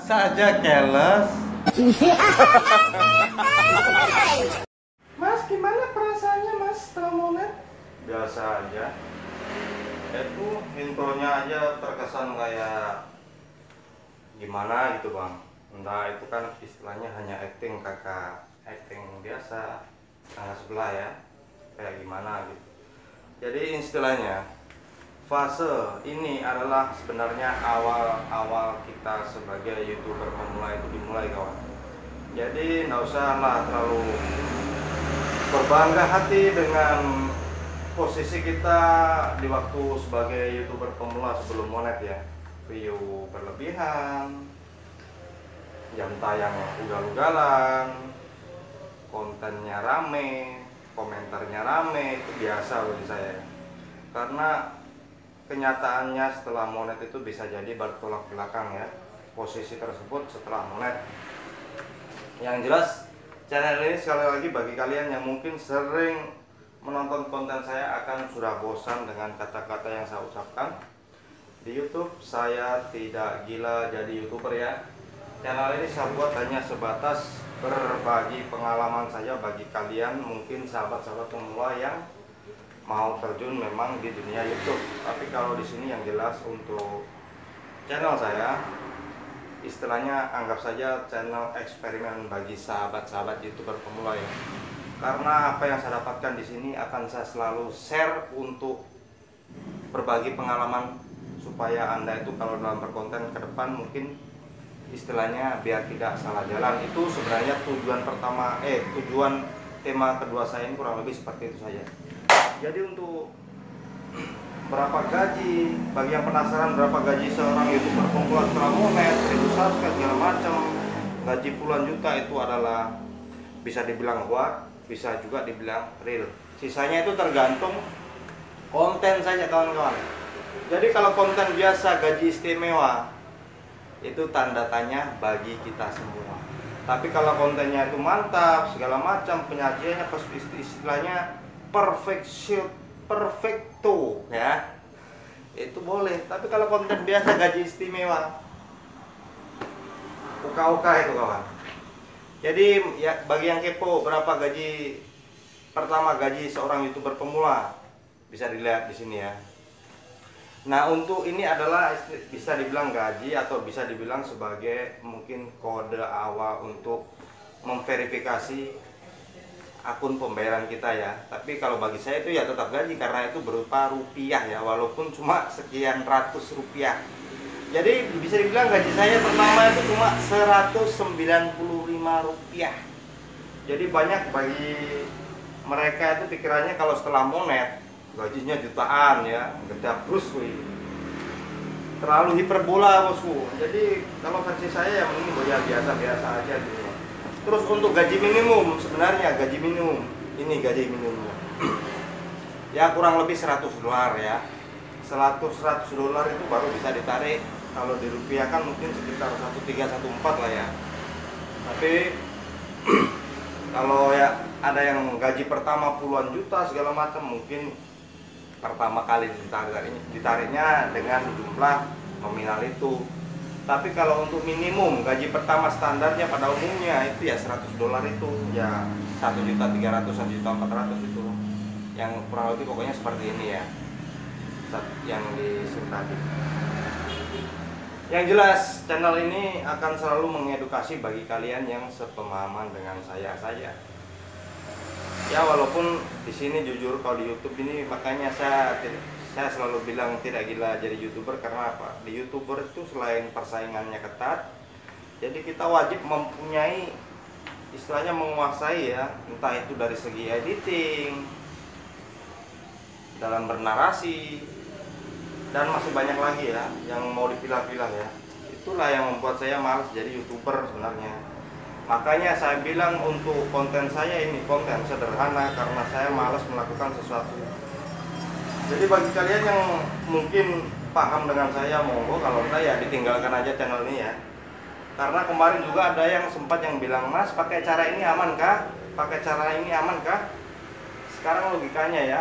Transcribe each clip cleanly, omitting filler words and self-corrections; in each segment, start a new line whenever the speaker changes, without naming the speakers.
saja keles. Mas, gimana perasaannya mas setelah monet? Biasa aja. Itu intronya aja terkesan kayak gimana gitu bang. Entah itu kan istilahnya hanya acting kakak, acting biasa tangga sebelah ya, kayak gimana gitu. Jadi istilahnya fase ini adalah sebenarnya awal-awal kita sebagai YouTuber pemula itu dimulai kawan. Jadi nggak usah lah terlalu berbangga hati dengan posisi kita di waktu sebagai YouTuber pemula sebelum monet ya. View berlebihan, jam tayang ugal-ugalan, kontennya rame, komentarnya rame, itu biasa bagi saya. Karena kenyataannya setelah monet itu bisa jadi bertolak belakang ya, posisi tersebut setelah monet. Yang jelas channel ini sekali lagi bagi kalian yang mungkin sering menonton konten saya akan sudah bosan dengan kata-kata yang saya ucapkan. Di YouTube saya tidak gila jadi YouTuber ya. Channel ini saya buat hanya sebatas berbagi pengalaman saya bagi kalian, mungkin sahabat-sahabat pemula yang mau terjun memang di dunia YouTube. Tapi kalau di sini yang jelas untuk channel saya, istilahnya anggap saja channel eksperimen bagi sahabat-sahabat YouTuber pemula ya. Karena apa yang saya dapatkan di sini akan saya selalu share untuk berbagi pengalaman supaya Anda itu kalau dalam berkonten ke depan mungkin istilahnya biar tidak salah jalan. Itu sebenarnya tujuan pertama, tujuan tema kedua saya ini kurang lebih seperti itu saja. Jadi untuk berapa gaji, bagi yang penasaran berapa gaji seorang YouTuber pemula setelah monet, 1000 subscribe segala macam, gaji puluhan juta itu adalah bisa dibilang hoax, bisa juga dibilang real. Sisanya itu tergantung konten saja kawan-kawan. Jadi kalau konten biasa gaji istimewa itu tanda tanya bagi kita semua. Tapi kalau kontennya itu mantap segala macam, penyajiannya istilahnya perfecto ya, itu boleh. Tapi kalau konten biasa gaji istimewa, uka-uka itu kawan. Jadi ya bagi yang kepo berapa gaji pertama gaji seorang YouTuber pemula bisa dilihat di sini ya. Nah untuk ini adalah bisa dibilang gaji atau bisa dibilang sebagai mungkin kode awal untuk memverifikasi akun pembayaran kita ya. Tapi kalau bagi saya itu ya tetap gaji karena itu berupa rupiah ya, walaupun cuma sekian ratus rupiah. Jadi bisa dibilang gaji saya pertama itu cuma 195 rupiah. Jadi banyak bagi mereka itu pikirannya kalau setelah monet gajinya jutaan ya, gede terus wih. Terlalu hiperbola bosku. Jadi kalau versi saya yang ini biasa-biasa aja gitu. Terus untuk gaji minimum, sebenarnya gaji minimum ini gaji minimum ya kurang lebih 100 dolar ya. 100 dolar itu baru bisa ditarik, kalau dirupiahkan mungkin sekitar 1314 lah ya. Tapi kalau ya ada yang gaji pertama puluhan juta segala macam, mungkin pertama kali ditariknya dengan jumlah nominal itu. Tapi kalau untuk minimum gaji pertama standarnya pada umumnya itu ya 100 dolar itu ya 1.300.000 1.400.000 itu, yang kurang lebih pokoknya seperti ini ya yang di sini tadi. Yang jelas channel ini akan selalu mengedukasi bagi kalian yang sepemahaman dengan saya saja. Ya walaupun di sini jujur kalau di YouTube ini makanya saya selalu bilang tidak gila jadi YouTuber. Karena apa? Di YouTuber itu selain persaingannya ketat, jadi kita wajib mempunyai istilahnya menguasai ya, entah itu dari segi editing, dalam bernarasi, dan masih banyak lagi ya yang mau dipilah-pilah ya. Itulah yang membuat saya malas jadi YouTuber sebenarnya. Makanya saya bilang untuk konten saya ini konten sederhana karena saya malas melakukan sesuatu. Jadi bagi kalian yang mungkin paham dengan saya, monggo, kalau enggak ya ditinggalkan aja channel ini ya. Karena kemarin juga ada yang sempat yang bilang, "Mas, pakai cara ini aman kah? Pakai cara ini aman kah?" Sekarang logikanya ya,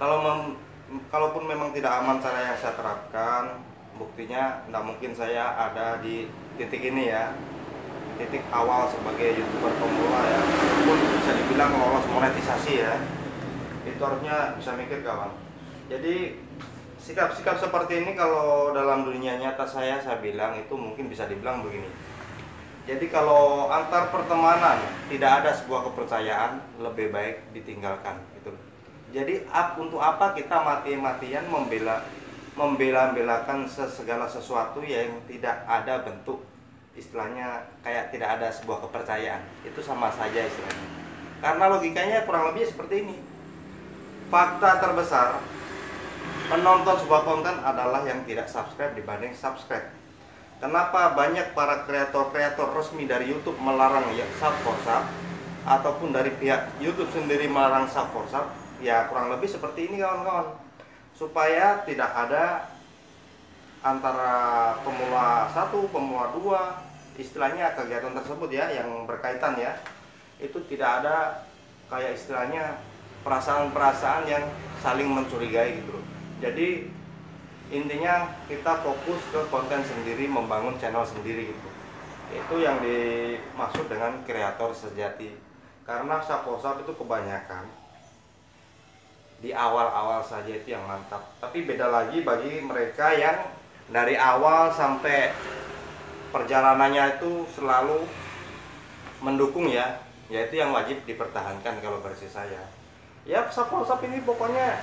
kalaupun memang tidak aman cara yang saya terapkan, Buktinya nggak mungkin saya ada di titik ini ya, titik awal sebagai YouTuber pemula ya, walaupun bisa dibilang lolos monetisasi ya. Itu harusnya bisa mikir kawan. Jadi sikap-sikap seperti ini kalau dalam dunia nyata saya bilang itu mungkin bisa dibilang begini. Jadi kalau antar pertemanan tidak ada sebuah kepercayaan, lebih baik ditinggalkan gitu. Jadi untuk apa kita mati-matian membela-belakan segala sesuatu yang tidak ada bentuk, istilahnya kayak tidak ada sebuah kepercayaan. Itu sama saja istilahnya. Karena logikanya kurang lebih seperti ini. Fakta terbesar menonton sebuah konten adalah yang tidak subscribe dibanding subscribe. Kenapa banyak para kreator-kreator resmi dari YouTube melarang ya sub for sub, ataupun dari pihak YouTube sendiri melarang sub for sub? Ya kurang lebih seperti ini kawan-kawan, supaya tidak ada antara pemula 1, pemula 2, istilahnya kegiatan tersebut ya yang berkaitan ya, itu tidak ada kayak istilahnya perasaan-perasaan yang saling mencurigai gitu. Jadi intinya kita fokus ke konten sendiri, membangun channel sendiri gitu. Itu yang dimaksud dengan kreator sejati. Karena sub-sub itu kebanyakan di awal-awal saja itu yang mantap. Tapi beda lagi bagi mereka yang dari awal sampai perjalanannya itu selalu mendukung ya, yaitu yang wajib dipertahankan kalau versi saya. Ya sub-sub ini pokoknya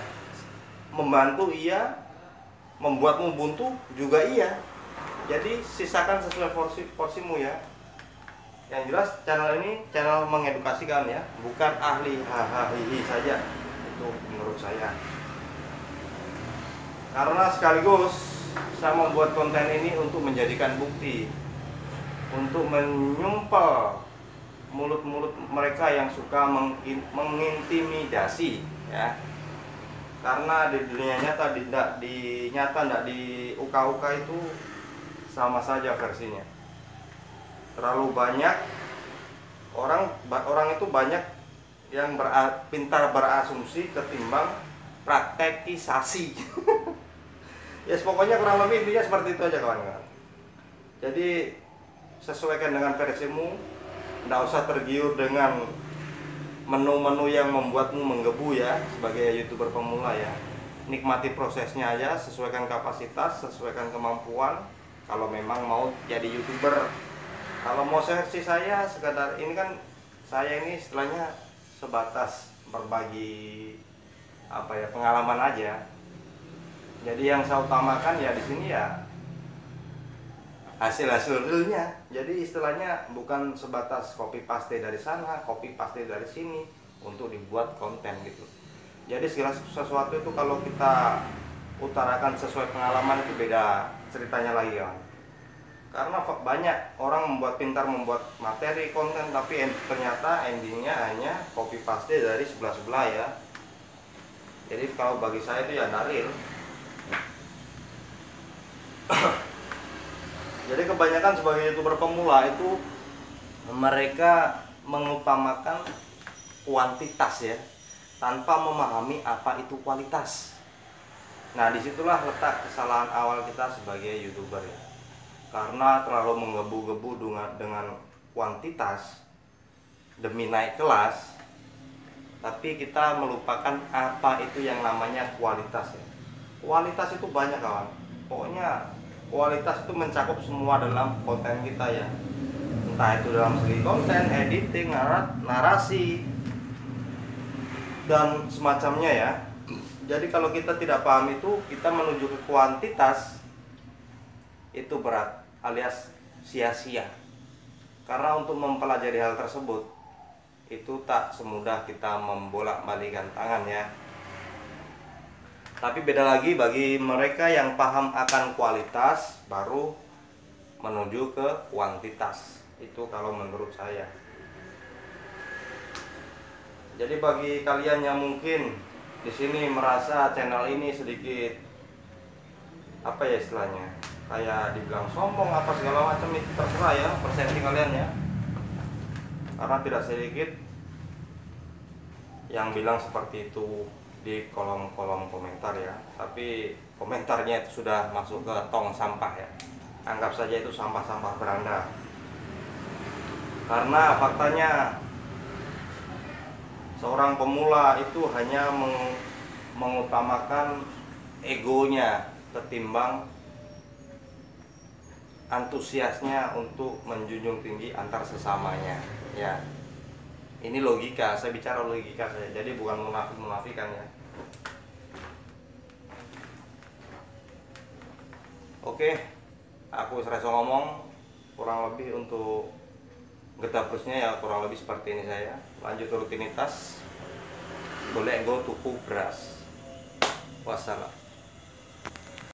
membantu iya, membuatmu buntu juga iya. Jadi sisakan sesuai porsimu ya. Yang jelas channel ini channel mengedukasi kan ya, bukan ahli hahaha saja. Itu menurut saya. Karena sekaligus saya membuat konten ini untuk menjadikan bukti, untuk menyumpel mulut-mulut mereka yang suka mengintimidasi ya. Karena di dunia nyata tidak di uka-uka itu sama saja versinya. Terlalu banyak orang itu banyak yang pintar berasumsi ketimbang praktekisasi. Ya yes, pokoknya kurang lebih intinya seperti itu aja kawan-kawan. Jadi sesuaikan dengan versimu, tidak usah tergiur dengan menu-menu yang membuatmu menggebu ya sebagai YouTuber pemula ya. Nikmati prosesnya aja, sesuaikan kapasitas, sesuaikan kemampuan. Kalau memang mau jadi YouTuber, kalau mau versi saya sekadar ini kan saya ini istilahnya sebatas berbagi apa ya pengalaman aja. Jadi yang saya utamakan ya di sini ya hasil realnya. Jadi istilahnya bukan sebatas copy paste dari sana, copy paste dari sini untuk dibuat konten gitu. Jadi segala sesuatu itu kalau kita utarakan sesuai pengalaman itu beda ceritanya lagi kan. Karena banyak orang pintar membuat materi konten tapi ternyata endingnya hanya copy paste dari sebelah-sebelah ya. Jadi kalau bagi saya itu ya dalil. Jadi kebanyakan sebagai YouTuber pemula itu mereka mengutamakan kuantitas ya, tanpa memahami apa itu kualitas. Nah disitulah letak kesalahan awal kita sebagai YouTuber ya. Karena terlalu menggebu-gebu dengan kuantitas demi naik kelas, tapi kita melupakan apa itu yang namanya kualitas ya. Kualitas itu banyak kawan. Pokoknya kualitas itu mencakup semua dalam konten kita ya. Entah itu dalam segi konten, editing, narasi, dan semacamnya ya. Jadi kalau kita tidak paham itu, kita menuju ke kuantitas, itu berat alias sia-sia. Karena untuk mempelajari hal tersebut itu tak semudah kita membolak-balikan tangan ya. Tapi beda lagi bagi mereka yang paham akan kualitas baru menuju ke kuantitas. Itu kalau menurut saya. Jadi bagi kalian yang mungkin di sini merasa channel ini sedikit apa ya istilahnya, kayak dibilang sombong apa segala macam, itu terserah ya persepsi kalian ya. Karena tidak sedikit yang bilang seperti itu di kolom-kolom komentar ya. Tapi komentarnya itu sudah masuk ke tong sampah ya. Anggap saja itu sampah-sampah beranda. Karena faktanya seorang pemula itu hanya mengutamakan egonya ketimbang antusiasnya untuk menjunjung tinggi antar sesamanya ya. Ini logika, saya bicara logika saya, jadi bukan munafikan ya. Oke, aku serasa ngomong kurang lebih untuk getah plusnya ya kurang lebih seperti ini saya. Lanjut rutinitas, boleh go tuku beras. Wassalam.